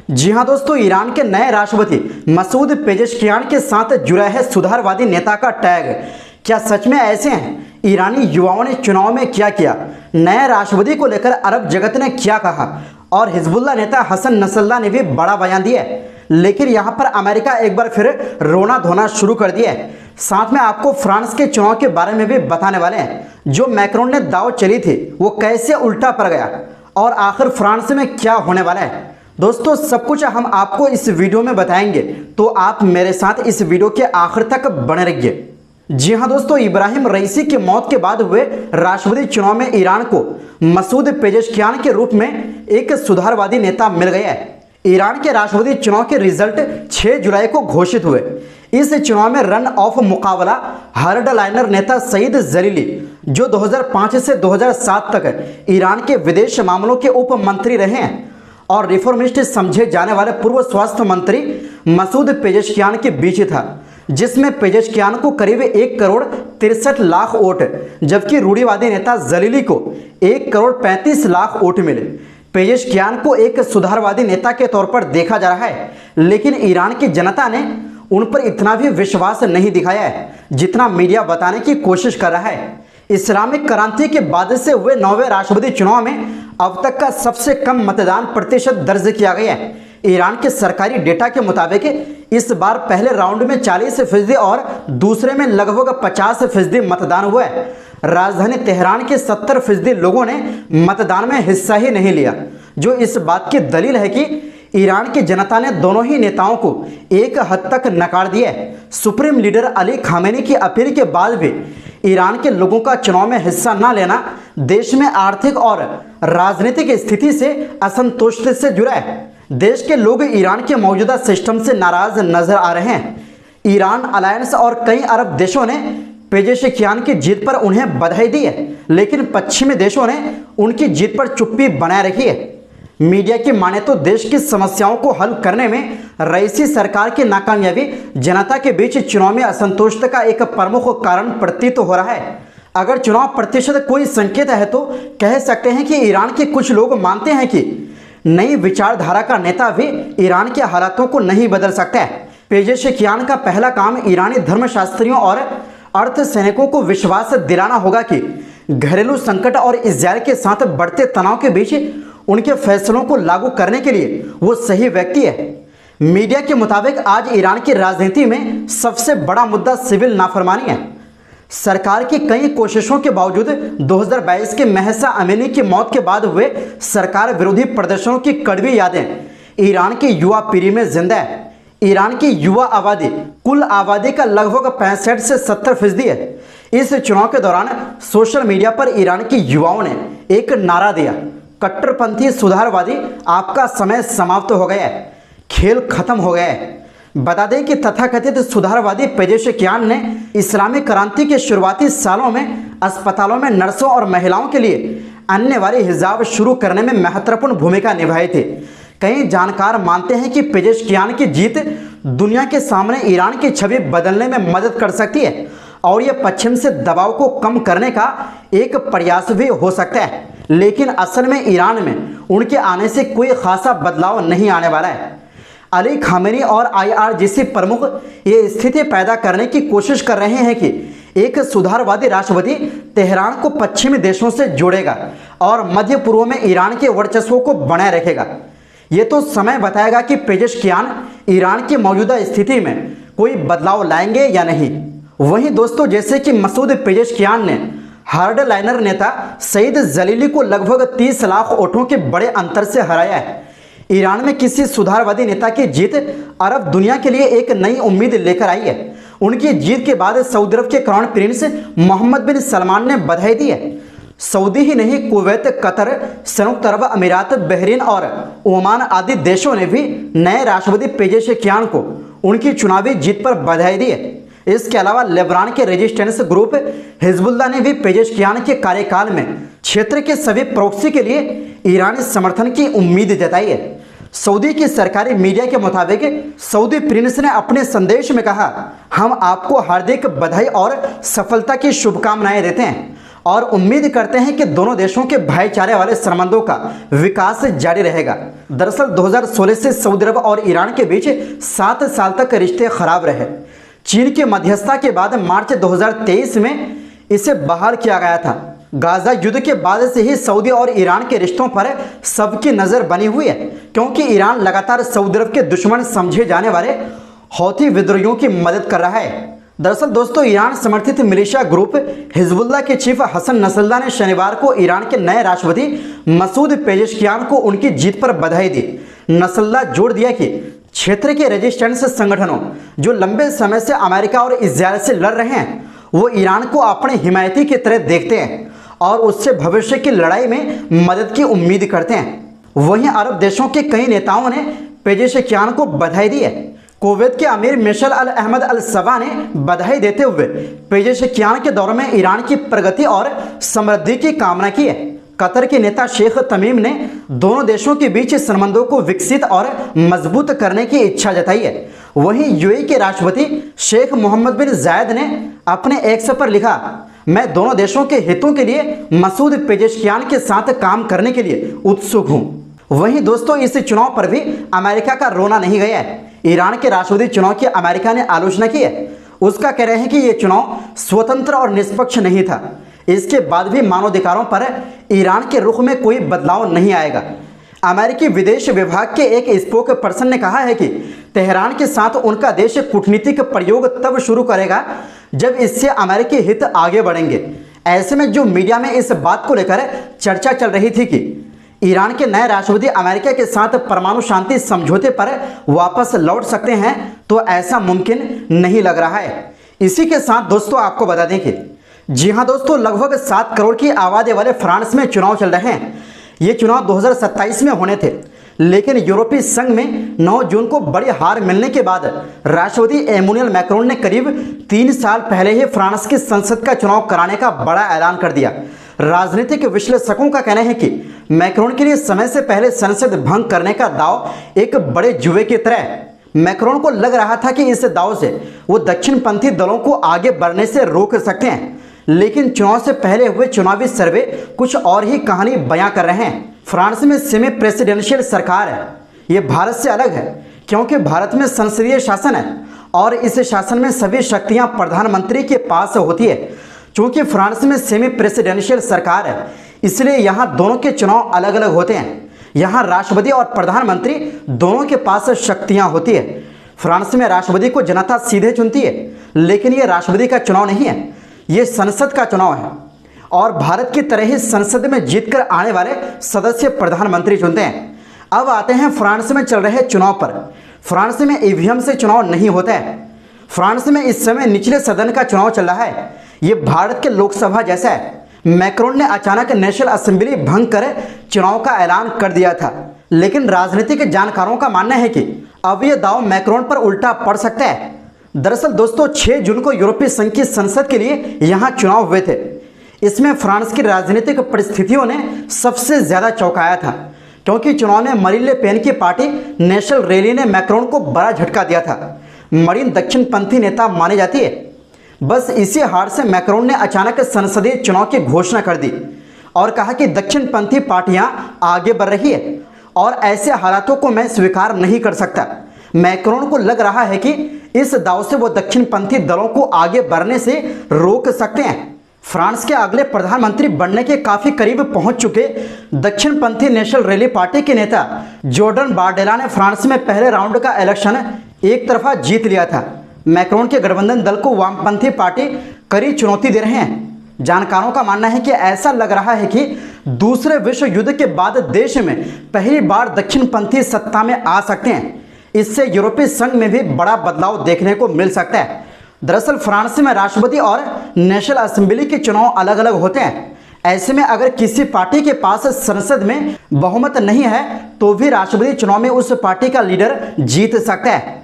जी हां दोस्तों, ईरान के नए राष्ट्रपति मसूद पेजेश्कियान के साथ जुड़ा है सुधारवादी नेता का टैग। क्या सच में ऐसे हैं? ईरानी युवाओं ने चुनाव में क्या किया? नए राष्ट्रपति को लेकर अरब जगत ने क्या कहा? और हिजबुल्लाह नेता हसन नसरल्लाह ने भी बड़ा बयान दिया है। लेकिन यहाँ पर अमेरिका एक बार फिर रोना धोना शुरू कर दिया है। साथ में आपको फ्रांस के चुनाव के बारे में भी बताने वाले हैं। जो मैक्रोन ने दाव चली थी वो कैसे उल्टा पड़ गया और आखिर फ्रांस में क्या होने वाला है। दोस्तों सब कुछ हम आपको इस वीडियो में बताएंगे, तो आप मेरे साथ इस वीडियो के आखिर तक बने रहिए। जी हां दोस्तों, इब्राहिम रईसी की मौत के बाद हुए राष्ट्रपति चुनाव में ईरान को मसूद पेजेश्कियान के रूप में एक सुधारवादी नेता मिल गया है। ईरान के राष्ट्रपति चुनाव के रिजल्ट 6 जुलाई को घोषित हुए। इस चुनाव में रन ऑफ मुकाबला हार्ड लाइनर नेता सईद जलीली, जो 2005 से 2007 तक ईरान के विदेश मामलों के उप मंत्री रहे हैं, और रिफॉर्मिस्ट समझे जाने वाले पूर्व स्वास्थ्य मंत्री मसूद पेजेश्कियान के बीच था, जिसमें पेजेश्कियान को करीब 1 करोड़ 63 लाख वोट, जबकि रूढ़िवादी नेता जलीली को 1 करोड़ 35 लाख वोट मिले। पेजेश्कियान को एक सुधारवादी नेता के तौर पर देखा जा रहा है, लेकिन ईरान की जनता ने उन पर इतना भी विश्वास नहीं दिखाया है जितना मीडिया बताने की कोशिश कर रहा है। इस्लामिक क्रांति के बाद से हुए 9वें राष्ट्रपति चुनाव में अब तक का सबसे कम मतदान प्रतिशत दर्ज किया गया है। ईरान के सरकारी डेटा के मुताबिक इस बार पहले राउंड में 40% और दूसरे में लगभग 50% मतदान हुआ है। राजधानी तेहरान के 70% लोगों ने मतदान में हिस्सा ही नहीं लिया, जो इस बात की दलील है कि ईरान की जनता ने दोनों ही नेताओं को एक हद तक नकार दिया है। सुप्रीम लीडर अली खामेनी की अपील के बाद भी ईरान के लोगों का चुनाव में हिस्सा न लेना देश में आर्थिक और राजनीतिक स्थिति से असंतोष से जुड़ा है। देश के लोग ईरान के मौजूदा सिस्टम से नाराज नजर आ रहे हैं। ईरान अलायंस और कई अरब देशों ने पेजेश्कियान की जीत पर उन्हें बधाई दी है, लेकिन पश्चिमी देशों ने उनकी जीत पर चुप्पी बनाए रखी है। मीडिया की माने तो देश की समस्याओं को हल करने में रईसी सरकार की नाकामयाबी जनता के बीच चुनाव में असंतोष का एक प्रमुख कारण प्रतीत हो रहा है। अगर चुनाव प्रतिशत कोई संकेत है तो कह सकते हैं कि ईरान के कुछ लोग मानते हैं कि नई विचारधारा का नेता भी ईरान के हालातों को नहीं बदल सकता है। पेजेश्कियान का पहला काम ईरानी धर्मशास्त्रियों और अर्थ सैनिकों को विश्वास दिलाना होगा कि घरेलू संकट और इजरायल के साथ बढ़ते तनाव के बीच उनके फैसलों को लागू करने के लिए वो सही व्यक्ति है। मीडिया के मुताबिक आज ईरान की राजनीति में सबसे बड़ा मुद्दा सिविल नाफरमानी है। सरकार की कई कोशिशों के बावजूद 2022 के महसा अमीनी की मौत के बाद हुए सरकार विरोधी प्रदर्शनों की कड़वी यादें ईरान की युवा पीढ़ी में जिंदा है। ईरान की युवा आबादी कुल आबादी का लगभग 65 से 70% है। इस चुनाव के दौरान सोशल मीडिया पर ईरान की युवाओं ने एक नारा दिया, कट्टरपंथी सुधारवादी आपका समय समाप्त हो गया है, खेल खत्म हो गया है। बता दें कि तथाकथित सुधारवादी पेजेश्कियान ने इस्लामिक क्रांति के शुरुआती सालों में अस्पतालों में नर्सों और महिलाओं के लिए आने वाले हिजाब शुरू करने में महत्वपूर्ण भूमिका निभाई थी। कई जानकार मानते हैं कि पेजेश्कियान की जीत दुनिया के सामने ईरान की छवि बदलने में मदद कर सकती है, और यह पश्चिम से दबाव को कम करने का एक प्रयास भी हो सकता है। लेकिन असल में ईरान में उनके आने से कोई खासा बदलाव नहीं आने वाला है। अली खामेनी और IRGC प्रमुख ये स्थिति पैदा करने की कोशिश कर रहे हैं कि एक सुधारवादी राष्ट्रपति तेहरान को पश्चिमी देशों से जोड़ेगा और मध्य पूर्व में ईरान के वर्चस्व को बनाए रखेगा। ये तो समय बताएगा कि पेजेश्कियान ईरान की मौजूदा स्थिति में कोई बदलाव लाएंगे या नहीं। वहीं दोस्तों, जैसे कि मसूद पेजेश्कियान ने हार्ड लाइनर नेता सईद जलीली को लगभग 30 लाख वोटों के बड़े अंतर से हराया है। ईरान में किसी सुधारवादी नेता की जीत अरब दुनिया के लिए एक नई उम्मीद लेकर आई है। उनकी जीत के बाद सऊदी अरब के क्राउन प्रिंस मोहम्मद बिन सलमान ने बधाई दी है। सऊदी ही नहीं, कुवैत, कतर, संयुक्त अरब अमीरात, बहरीन और ओमान आदि देशों ने भी नए राष्ट्रपति पेजेश्कियान को उनकी चुनावी जीत पर बधाई दी है। इसके अलावा लेबनान के रेजिस्टेंस ग्रुप हिजबुल्लाह ने भी पेजेश्कियान के कार्यकाल में क्षेत्र के सभी प्रॉक्सी के लिए ईरानी समर्थन की उम्मीद जताई है। सऊदी की सरकारी मीडिया के मुताबिक सऊदी प्रिंस ने अपने संदेश में कहा, हम आपको हार्दिक बधाई और सफलता की शुभकामनाएं देते हैं और उम्मीद करते हैं कि दोनों देशों के भाईचारे वाले संबंधों का विकास जारी रहेगा। दरअसल 2016 से सऊदी अरब और ईरान के बीच 7 साल तक रिश्ते खराब रहे। चीन की मध्यस्थता के बाद मार्च 2023 में इसे बहाल किया गया था। गाजा युद्ध के बाद से ही सऊदी और ईरान के रिश्तों पर सबकी नज़र बनी हुई है, क्योंकि ईरान लगातार सऊदी अरब के दुश्मन समझे जाने वाले हौथी विद्रोहियों की मदद कर रहा है। दरअसल दोस्तों, ईरान समर्थित मिलिशिया ग्रुप हिजबुल्लाह के चीफ हसन नसरल्लाह ने शनिवार को ईरान के नए राष्ट्रपति मसूद पेजेश्कियान को उनकी जीत पर बधाई दी। नसरल्लाह जोर दिया कि क्षेत्र के रेजिस्टेंस संगठनों जो लंबे समय से अमेरिका और इजरायल से लड़ रहे हैं, वो ईरान को अपने हिमायती की तरह देखते हैं और उससे भविष्य की लड़ाई में मदद की उम्मीद करते हैं। वहीं अरब देशों के कई नेताओं ने पेजेश्कियान को बधाई दी है। कुवैत के अमीर मिशेल अल अहमद अल सबा ने बधाई देते हुए पेजेश्कियान के दौरे में ईरान की प्रगति और समृद्धि की कामना की है। कतर के नेता शेख तमीम ने दोनों देशों के बीच संबंधों को विकसित और मजबूत करने की इच्छा जताई है। वहीं यूएई के राष्ट्रपति शेख मोहम्मद बिन जायद ने अपने एक्स पर लिखा, मैं दोनों देशों के हितों के लिए मसूद पेजेश्कियान के साथ काम करने के लिए उत्सुक हूं। वहीं दोस्तों, इस चुनाव पर भी अमेरिका का रोना नहीं गया है। ईरान के राष्ट्रपति चुनाव की अमेरिका ने आलोचना की है। उसका कह रहे हैं कि यह चुनाव स्वतंत्र और निष्पक्ष नहीं था। इसके बाद भी मानवाधिकारों पर ईरान के रुख में कोई बदलाव नहीं आएगा। अमेरिकी विदेश विभाग के एक स्पोक पर्सन ने कहा है कि तेहरान के साथ उनका देश कूटनीतिक प्रयोग तब शुरू करेगा जब इससे अमेरिकी हित आगे बढ़ेंगे। ऐसे में जो मीडिया में इस बात को लेकर चर्चा चल रही थी कि ईरान के नए राष्ट्रपति अमेरिका के साथ परमाणु शांति समझौते पर वापस लौट सकते हैं, तो ऐसा मुमकिन नहीं लग रहा है। इसी के साथ दोस्तों, आपको बता दें कि जी हाँ दोस्तों, लगभग 7 करोड़ की आबादी वाले फ्रांस में चुनाव चल रहे हैं। ये चुनाव 2027 में होने थे, लेकिन यूरोपीय संघ में 9 जून को बड़ी हार मिलने के बाद राष्ट्रपति एमुनुएल मैक्रोन ने करीब 3 साल पहले ही फ्रांस की संसद का चुनाव कराने का बड़ा ऐलान कर दिया। राजनीतिक विश्लेषकों का कहना है कि मैक्रोन के लिए समय से पहले संसद भंग करने का दाव एक बड़े जुए की तरह है। मैक्रोन को लग रहा था कि इस दाव से वो दक्षिणपंथी दलों को आगे बढ़ने से रोक सकते हैं, लेकिन चुनाव से पहले हुए चुनावी सर्वे कुछ और ही कहानी बयां कर रहे हैं। फ्रांस में सेमी प्रेसिडेंशियल सरकार है। ये भारत से अलग है, क्योंकि भारत में संसदीय शासन है और इस शासन में सभी शक्तियां प्रधानमंत्री के पास होती है। चूंकि फ्रांस में सेमी प्रेसिडेंशियल सरकार है, इसलिए यहाँ दोनों के चुनाव अलग अलग होते हैं। यहाँ राष्ट्रपति और प्रधानमंत्री दोनों के पास शक्तियाँ होती है। फ्रांस में राष्ट्रपति को जनता सीधे चुनती है, लेकिन ये राष्ट्रपति का चुनाव नहीं है, ये संसद का चुनाव है। और भारत की तरह ही संसद में जीतकर आने वाले सदस्य प्रधानमंत्री चुनते हैं। अब आते हैं फ्रांस में चल रहे चुनाव पर। फ्रांस में ईवीएम से चुनाव नहीं होता है। फ्रांस में इस समय निचले सदन का चुनाव चल रहा है। ये भारत के लोकसभा जैसा है। मैक्रोन ने अचानक नेशनल असेंबली भंग कर चुनाव का ऐलान कर दिया था, लेकिन राजनीतिक जानकारों का मानना है कि अब यह दाव मैक्रोन पर उल्टा पड़ सकता है। दरअसल दोस्तों, 6 जून को यूरोपीय संघ की संसद के लिए यहाँ चुनाव हुए थे। इसमें फ्रांस की राजनीतिक परिस्थितियों ने सबसे ज्यादा चौंकाया था, क्योंकि चुनाव में मरीन ले पेन की पार्टी नेशनल रैली ने मैक्रोन को बड़ा झटका दिया था। मरीन दक्षिणपंथी नेता मानी जाती है। बस इसी हार से मैक्रोन ने अचानक संसदीय चुनाव की घोषणा कर दी और कहा कि दक्षिणपंथी पार्टियां आगे बढ़ रही है और ऐसे हालातों को मैं स्वीकार नहीं कर सकता। मैक्रोन को लग रहा है कि इस दाव से वो दक्षिणपंथी दलों को आगे बढ़ने से रोक सकते हैं। फ्रांस के अगले प्रधानमंत्री बनने के काफी करीब पहुंच चुके दक्षिणपंथी नेशनल रैली पार्टी के नेता जॉर्डन बारडेला ने फ्रांस में पहले राउंड का इलेक्शन एक तरफा जीत लिया था। मैक्रोन के गठबंधन दल को वामपंथी पार्टी कड़ी चुनौती दे रहे हैं। जानकारों का मानना है कि ऐसा लग रहा है कि दूसरे विश्व युद्ध के बाद देश में पहली बार दक्षिणपंथी सत्ता में आ सकते हैं। इससे यूरोपीय संघ में भी बड़ा बदलाव देखने को मिल सकता है। दरअसल फ्रांस में राष्ट्रपति और नेशनल असेंबली के चुनाव अलग अलग होते हैं। ऐसे में अगर किसी पार्टी के पास संसद में बहुमत नहीं है, तो भी राष्ट्रपति चुनाव में उस पार्टी का लीडर जीत सकता है।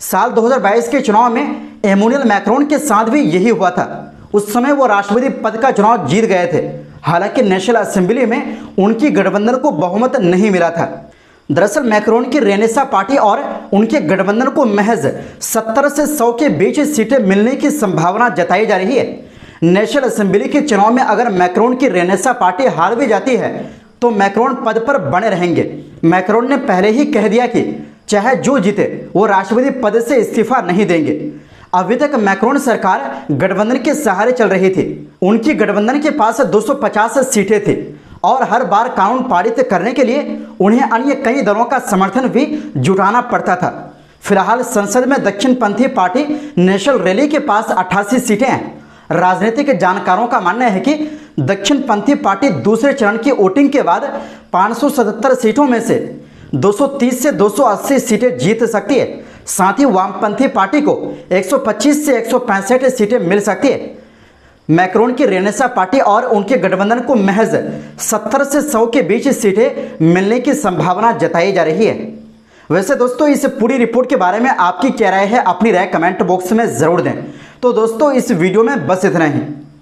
साल 2022 के चुनाव में एमुनुएल मैक्रोन के साथ भी यही हुआ था। उस समय वो राष्ट्रपति पद का चुनाव जीत गए थे। हालांकि नेशनल असेंबली में उनकी गठबंधन को बहुमत नहीं मिला था। दरअसल मैक्रोन की रेनेसा पार्टी और उनके गठबंधन को महज 70 से 100 के बीच सीटें मिलने की संभावना जताई जा रही है। नेशनल असेंबली के चुनाव में अगर मैक्रोन की रेनेसा पार्टी हार भी जाती है तो मैक्रोन पद पर बने रहेंगे। मैक्रोन ने पहले ही कह दिया कि चाहे जो जीते वो राष्ट्रपति पद से इस्तीफा नहीं देंगे। अभी तक मैक्रोन सरकार गठबंधन के सहारे चल रही थी। उनकी गठबंधन के पास 250 सीटें थी और हर बार कानून पारित करने के लिए उन्हें अन्य कई दलों का समर्थन भी जुटाना पड़ता था। फिलहाल संसद में दक्षिणपंथी पार्टी नेशनल रैली के पास 88 सीटें हैं। राजनीतिक जानकारों का मानना है कि दक्षिणपंथी पार्टी दूसरे चरण की वोटिंग के बाद 577 सीटों में से 230 से 280 सीटें जीत सकती है। साथ ही वामपंथी पार्टी को 125 से 165 सीटें मिल सकती है। मैक्रोन की रेनेसा पार्टी और उनके गठबंधन को महज 70 से 100 के बीच सीटें मिलने की संभावना जताई जा रही है। वैसे दोस्तों, इस पूरी रिपोर्ट के बारे में आपकी क्या राय है? अपनी राय कमेंट बॉक्स में ज़रूर दें। तो दोस्तों, इस वीडियो में बस इतना ही।